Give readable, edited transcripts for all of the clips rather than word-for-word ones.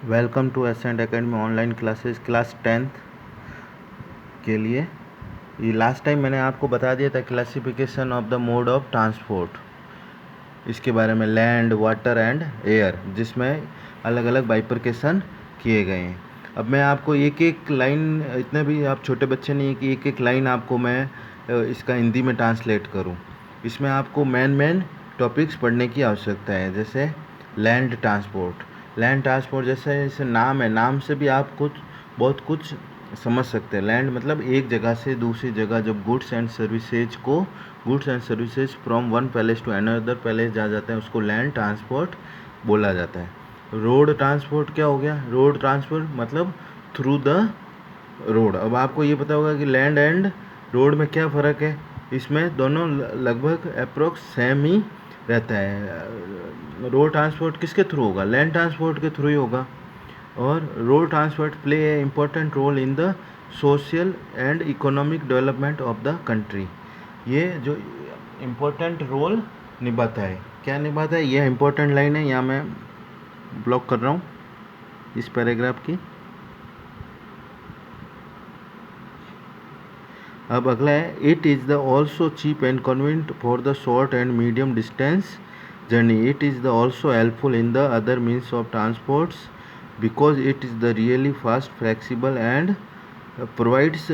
Welcome to Ascent Academy online classes class 10th के लिए। ये लास्ट टाइम मैंने आपको बता दिया था classification of the mode of transport, इसके बारे में लैंड, वाटर एंड एयर, जिसमें अलग अलग बाइफरकेशन किए गए हैं। अब मैं आपको एक एक लाइन, इतने भी आप छोटे बच्चे नहीं है कि एक एक लाइन आपको मैं इसका हिंदी में ट्रांसलेट करूं। इसमें आपको मेन टॉपिक्स पढ़ने की आवश्यकता है, जैसे लैंड ट्रांसपोर्ट। लैंड ट्रांसपोर्ट जैसे नाम है, नाम से भी आप बहुत कुछ समझ सकते हैं। लैंड मतलब एक जगह से दूसरी जगह जब goods and services from one place to another place जा जाते हैं, उसको लैंड ट्रांसपोर्ट बोला जाता है। रोड ट्रांसपोर्ट क्या हो गया? रोड ट्रांसपोर्ट मतलब थ्रू द रोड। अब आपको ये पता होगा कि लैंड एंड रोड में क्या फ़र्क है। इसमें दोनों लगभग अप्रोक्स सेम ही रहता है। रोड ट्रांसपोर्ट किसके थ्रू होगा? लैंड ट्रांसपोर्ट के थ्रू ही होगा। और road transport play a important role in the social and economic development of the country. ये जो इम्पोर्टेंट रोल निभाता है, क्या निभाता है? यह इम्पोर्टेंट लाइन है, यहाँ मैं ब्लॉक कर रहा हूँ इस पैराग्राफ की। अब अगला है, it is the also cheap and convenient for the short and medium distance journey. It is the also helpful in the other means of transports because it is the really fast, flexible and provides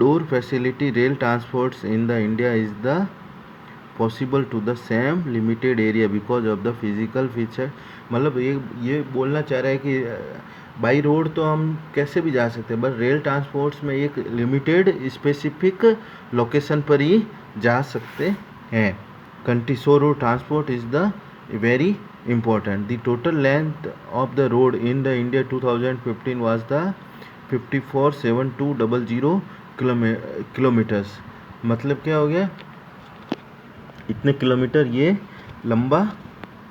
door facility. Rail transports in the India is the possible to the same limited area because of the physical feature। मतलब ये बोलना चाह रहा है कि by road तो हम कैसे भी जा सकते हैं, बट रेल ट्रांसपोर्ट्स में एक लिमिटेड स्पेसिफिक लोकेशन पर ही जा सकते हैं। Country so road transport is the very important. The total length of the road in the India 2015 was the 547200 kilometres. मतलब क्या हो गया? इतने किलोमीटर ये लंबा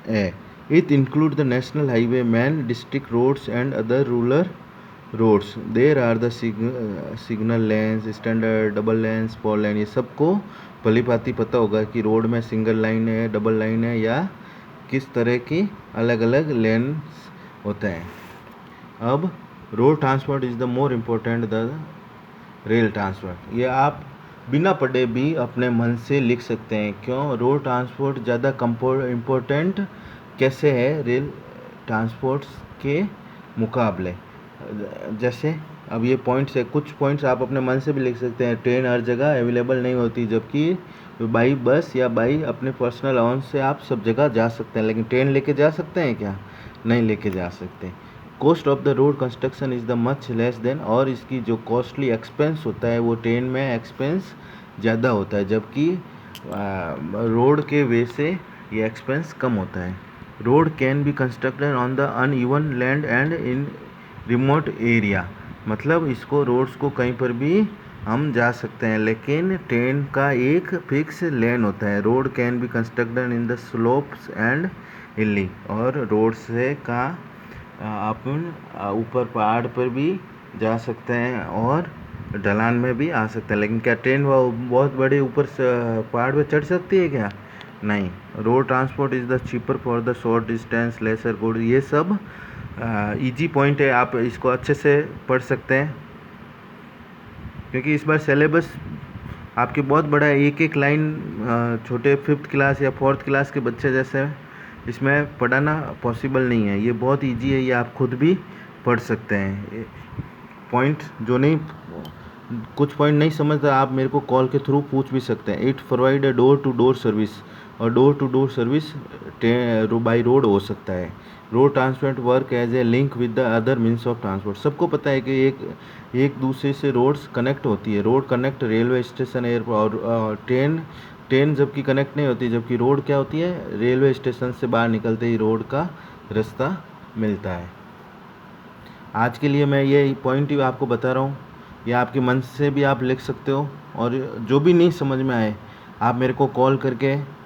है। It include the national highway, main district roads and other rural roads. There are the single lanes, standard, double lanes, four line. ये सबको भली भांति पता होगा कि रोड में सिंगल लाइन है, डबल लाइन है, या किस तरह की अलग अलग लेंस होते हैं। अब road transport is the more important the rail transport. ये आप बिना पढ़े भी अपने मन से लिख सकते हैं। क्यों? रोड ट्रांसपोर्ट ज़्यादा इम्पोर्टेंट कैसे है रेल ट्रांसपोर्ट्स के मुकाबले? जैसे अब ये पॉइंट्स है, कुछ पॉइंट्स आप अपने मन से भी लिख सकते हैं। ट्रेन हर जगह अवेलेबल नहीं होती, जबकि बाई बस या बाई अपने पर्सनल अलाउंस से आप सब जगह जा सकते हैं। लेकिन ट्रेन लेके जा सकते हैं क्या? नहीं लेके जा सकते। Cost of the road construction is the much less than, और इसकी जो कॉस्टली एक्सपेंस होता है वो ट्रेन में एक्सपेंस ज़्यादा होता है, जबकि रोड के वे से ये एक्सपेंस कम होता है। Road can be constructed on the uneven land and in remote area. मतलब इसको रोड्स को कहीं पर भी हम जा सकते हैं, लेकिन ट्रेन का एक फिक्स लेन होता है। Road can be constructed in the slopes and हिली, और रोड से का अपन ऊपर पहाड़ पर भी जा सकते हैं और ढलान में भी आ सकते हैं। लेकिन क्या ट्रेन बहुत बड़े ऊपर से पहाड़ पे चढ़ सकती है क्या? नहीं। Road transport is the cheaper for the short distance, lesser good. ये सब इजी पॉइंट है, आप इसको अच्छे से पढ़ सकते हैं, क्योंकि इस बार सिलेबस आपके बहुत बड़ा है। एक एक लाइन छोटे 5th क्लास या 4th क्लास के बच्चे जैसे इसमें पढ़ाना पॉसिबल नहीं है। ये बहुत इजी है, ये आप खुद भी पढ़ सकते हैं। पॉइंट जो नहीं, कुछ पॉइंट नहीं समझता, आप मेरे को कॉल के थ्रू पूछ भी सकते हैं। It provide a door to door service, और door to door service by road हो सकता है। Road transport work as a link with the other means of transport. सबको पता है कि एक दूसरे से रोड्स कनेक्ट होती है। Road connect railway station, airport, और ट्रेन जबकि कनेक्ट नहीं होती, जबकि रोड क्या होती है? रेलवे स्टेशन से बाहर निकलते ही रोड का रास्ता मिलता है। आज के लिए मैं ये पॉइंट ही आपको बता रहा हूँ, या आपके मन से भी आप लिख सकते हो, और जो भी नहीं समझ में आए आप मेरे को कॉल करके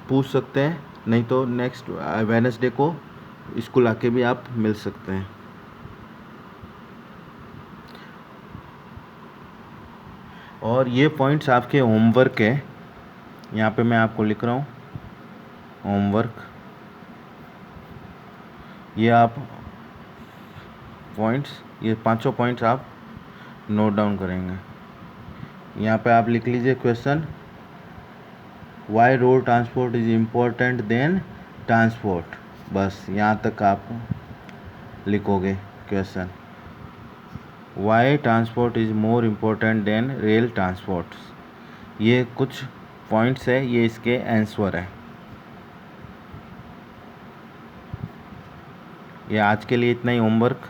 पूछ सकते हैं, नहीं तो नेक्स्ट वेडनेसडे को स्कूल आके भी आप मिल सकते हैं। और ये पॉइंट्स आपके होमवर्क है, यहाँ पे मैं आपको लिख रहा हूँ होमवर्क। ये आप पॉइंट्स, ये पांचों पॉइंट्स आप नोट डाउन करेंगे। यहाँ पे आप लिख लीजिए question, why road transport is important than transport, बस यहाँ तक आप लिखोगे question, why transport is more important than rail transport. ये कुछ पॉइंट्स है, ये इसके आंसर है। ये आज के लिए इतना ही होमवर्क।